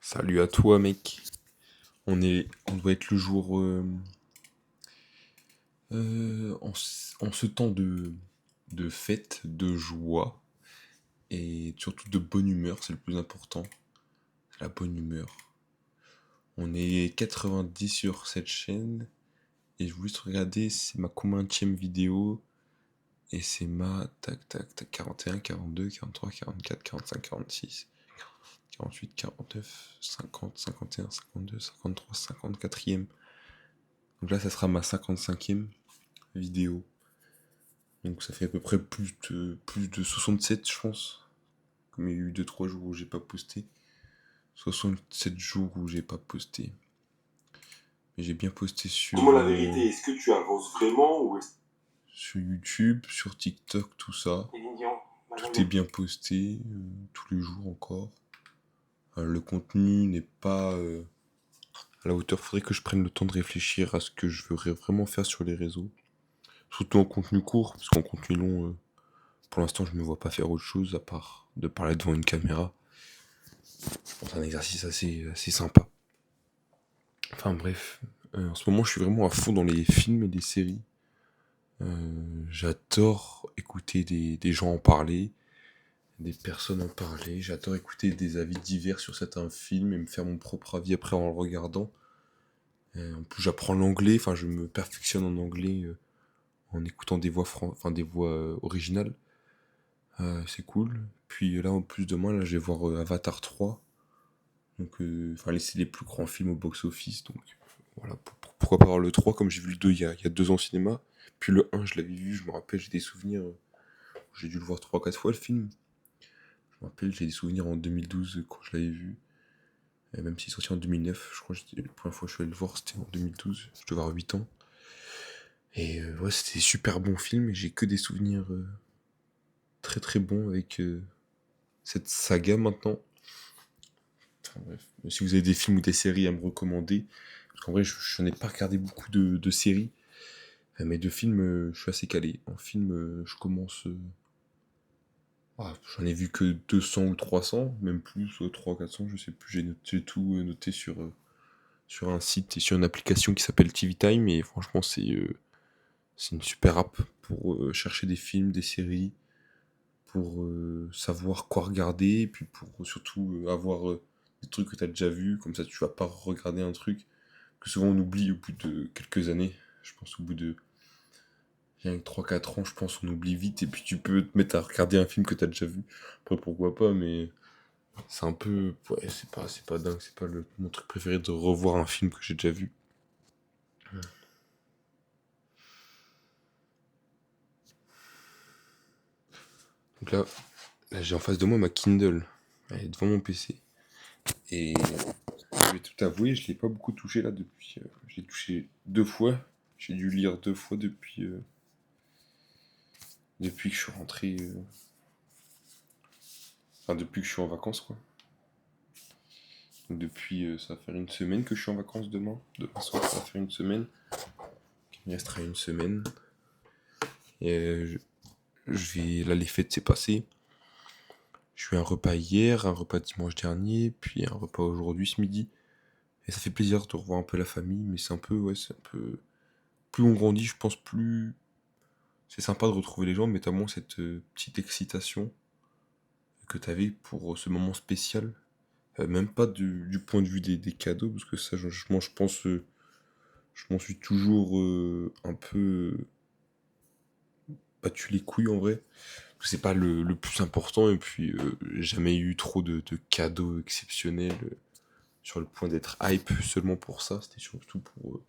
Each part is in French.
Salut à toi, mec. On doit être le jour en ce temps de fête, de joie et surtout de bonne humeur, c'est le plus important. La bonne humeur. On est 90 sur cette chaîne et je voulais juste regarder c'est ma combienième vidéo et c'est ma tac tac tac 41, 42, 43, 44, 45, 46, 48, 49, 50, 51, 52, 53, 54e. Donc là, ça sera ma 55e vidéo. Donc ça fait à peu près plus de 67, je pense. Comme il y a eu 2-3 jours où j'ai pas posté. 67 jours où j'ai pas posté. Mais j'ai bien posté Dis-moi la vérité, est-ce que tu avances vraiment ou est-ce sur YouTube, sur TikTok, tout ça. que mignon, Tout est bien posté, tous les jours encore. Le contenu n'est pas à la hauteur. Faudrait que je prenne le temps de réfléchir à ce que je voudrais vraiment faire sur les réseaux. Surtout en contenu court, parce qu'en contenu long, pour l'instant, je ne me vois pas faire autre chose à part de parler devant une caméra. Je pense un exercice assez sympa. Enfin bref, en ce moment, je suis vraiment à fond dans les films et les séries. J'adore écouter des gens en parler, des personnes en parler. J'adore écouter des avis divers sur certains films et me faire mon propre avis après en le regardant. En plus, j'apprends l'anglais, enfin, je me perfectionne en anglais en écoutant des voix, des voix originales. C'est cool. Puis là, en plus de moi, là, je vais voir Avatar 3. Donc, c'est les plus grands films au box-office. Donc, voilà, pourquoi pas voir le 3 comme j'ai vu le 2 il y a 2 ans au cinéma. Puis le 1, je l'avais vu, je me rappelle, j'ai des souvenirs. J'ai dû le voir 3 4 fois le film. Je me rappelle, j'ai des souvenirs en 2012 quand je l'avais vu. Et même s'il est sorti en 2009, je crois que la première fois que je suis allé le voir, c'était en 2012. Je devais avoir 8 ans. Et ouais, c'était super bon film et j'ai que des souvenirs très très bons avec cette saga maintenant. Enfin, bref. Si vous avez des films ou des séries à me recommander, parce qu'en vrai, je n'ai pas regardé beaucoup de séries, mais de films, je suis assez calé. En film, je commence. J'en ai vu que 200 ou 300, même plus, 300 400, je sais plus. J'ai tout noté sur un site et sur une application qui s'appelle TV Time, et franchement, c'est une super app pour chercher des films, des séries, pour savoir quoi regarder, et puis pour surtout avoir des trucs que tu as déjà vus, comme ça tu vas pas regarder un truc que souvent on oublie au bout de quelques années. Je pense au bout de rien que 3-4 ans, je pense on oublie vite, et puis tu peux te mettre à regarder un film que tu as déjà vu. Après pourquoi pas, mais c'est un peu... Ouais, c'est pas dingue, c'est pas mon truc préféré de revoir un film que j'ai déjà vu. Donc là j'ai en face de moi ma Kindle, elle est devant mon PC, et je vais tout avouer, je l'ai pas beaucoup touché là depuis. J'ai touché 2 fois. J'ai dû lire 2 fois depuis que je suis rentré. Enfin, depuis que je suis en vacances, quoi. Donc depuis, ça va faire une semaine que je suis en vacances demain. Demain soir, ça va faire une semaine. Il me restera une semaine. Et je vais. Là, les fêtes, c'est passé. Je eu un repas hier, un repas dimanche dernier, puis un repas aujourd'hui, ce midi. Et ça fait plaisir de revoir un peu la famille, mais c'est un peu, ouais, c'est un peu. Plus on grandit, je pense, plus c'est sympa de retrouver les gens, mais t'as moins cette petite excitation que t'avais pour ce moment spécial. Même pas du point de vue des cadeaux, parce que ça, moi, je pense, je m'en suis toujours un peu battu les couilles en vrai. C'est pas le plus important, et puis j'ai jamais eu trop de cadeaux exceptionnels sur le point d'être hype seulement pour ça. C'était surtout pour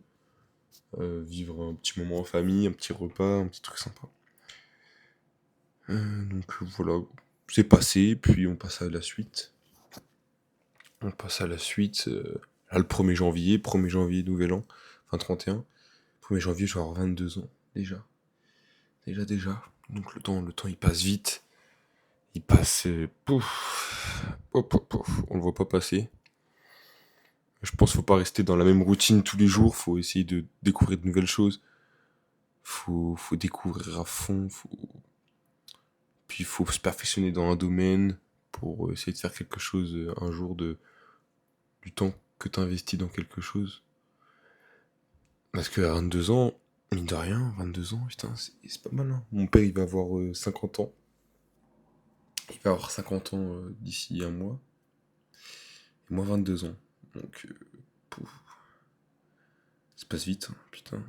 vivre un petit moment en famille, un petit repas, un petit truc sympa. Donc voilà, c'est passé, puis on passe à la suite. On passe à la suite. Là, le 1er janvier, 1er janvier, nouvel an, enfin 31. 1er janvier, je vais avoir 22 ans, déjà. Déjà. Donc le temps, il passe vite. Il passe, pouf, pouf, pouf, pouf, on le voit pas passer. Je pense qu'il faut pas rester dans la même routine tous les jours, faut essayer de découvrir de nouvelles choses. Faut découvrir à fond, puis il faut se perfectionner dans un domaine pour essayer de faire quelque chose un jour du temps que tu investis dans quelque chose. Parce qu'à 22 ans, mine de rien, 22 ans, putain, c'est pas mal, hein. Mon père, il va avoir 50 ans. Il va avoir 50 ans d'ici un mois. Et moi, 22 ans. Donc, pouf, ça passe vite, hein, putain.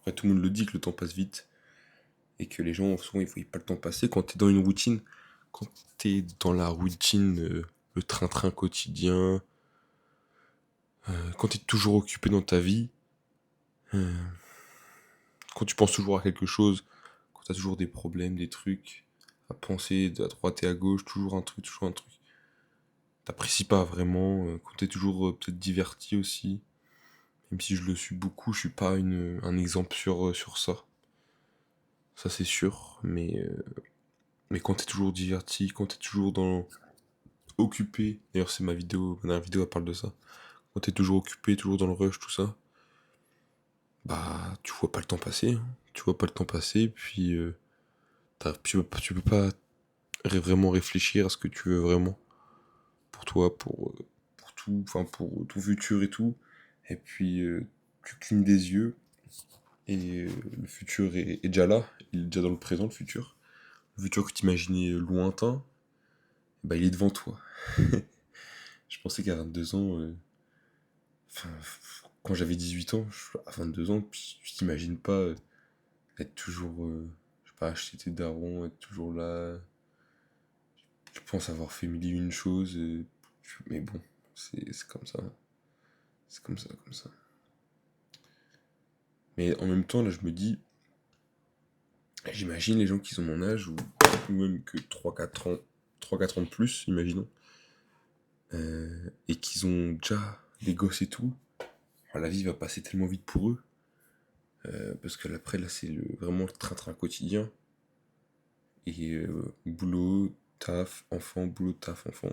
Après, tout le monde le dit que le temps passe vite. Et que les gens, souvent, ils voient pas le temps passer. Quand t'es dans une routine, quand t'es dans la routine, le train-train quotidien, quand t'es toujours occupé dans ta vie, euh, quand tu penses toujours à quelque chose, quand t'as toujours des problèmes, des trucs à penser à droite et à gauche, toujours un truc, toujours un truc. T'apprécies pas vraiment, quand t'es toujours peut-être diverti aussi. Même si je le suis beaucoup, je suis pas un exemple sur ça. Ça c'est sûr, mais quand t'es toujours diverti, quand t'es toujours occupé, d'ailleurs c'est ma dernière vidéo elle parle de ça. Quand t'es toujours occupé, toujours dans le rush, tout ça, bah tu vois pas le temps passer, hein. Tu vois pas le temps passer, puis tu peux pas vraiment réfléchir à ce que tu veux vraiment pour toi, pour tout, enfin pour ton futur et tout. Et puis tu clignes des yeux et le futur est déjà là, il est déjà dans le présent, le futur. Le futur que tu imaginais lointain, bah il est devant toi. Je pensais qu'à 22 ans, enfin, quand j'avais 18 ans, à 22 ans, tu t'imagines pas être toujours, je sais pas, acheter tes darons, être toujours là. Je pense avoir fait mille et une choses, mais bon, c'est comme ça. C'est comme ça, comme ça. Mais en même temps, là, je me dis, j'imagine les gens qui sont mon âge, ou même que 3 4 ans de plus, imaginons, et qu'ils ont déjà des gosses et tout. Alors, la vie va passer tellement vite pour eux, parce que après, là, c'est vraiment le train-train quotidien. Et boulot, taf, enfant, boulot, taf, enfant.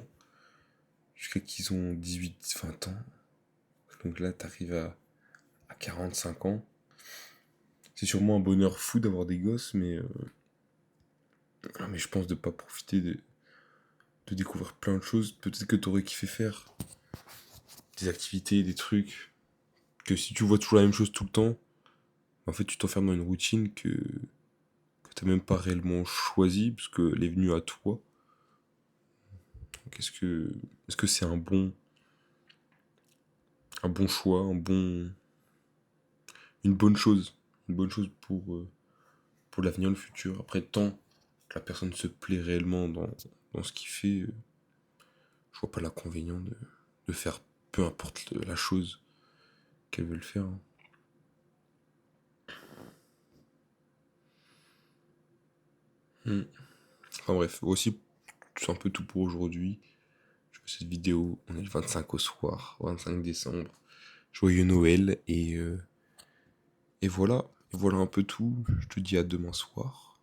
Jusqu'à qu'ils ont 18 20 ans. Donc là, t'arrives à 45 ans. C'est sûrement un bonheur fou d'avoir des gosses, mais je pense de pas profiter de découvrir plein de choses. Peut-être que t'aurais kiffé faire des activités, des trucs. Que si tu vois toujours la même chose tout le temps, en fait, tu t'enfermes dans une routine que t'as même pas réellement choisi, parce qu'elle est venue à toi. Donc est-ce que c'est un bon choix, une bonne chose pour l'avenir, le futur. Après, tant que la personne se plaît réellement dans ce qu'il fait, je vois pas l'inconvénient de faire peu importe la chose qu'elle veut le faire, hein. Hmm. Enfin bref, voici c'est un peu tout pour aujourd'hui. Je fais cette vidéo, on est le 25 au soir, 25 décembre. Joyeux Noël et voilà. Et voilà un peu tout. Je te dis à demain soir.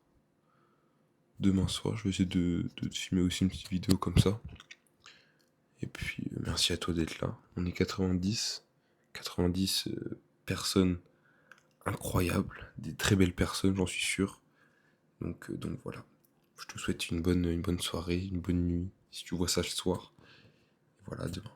Demain soir, je vais essayer de te filmer aussi une petite vidéo comme ça. Et puis, merci à toi d'être là. On est 90. 90 personnes incroyables. Des très belles personnes, j'en suis sûr. Donc voilà. Je te souhaite une bonne soirée, une bonne nuit, si tu vois ça ce soir. Et voilà, à demain.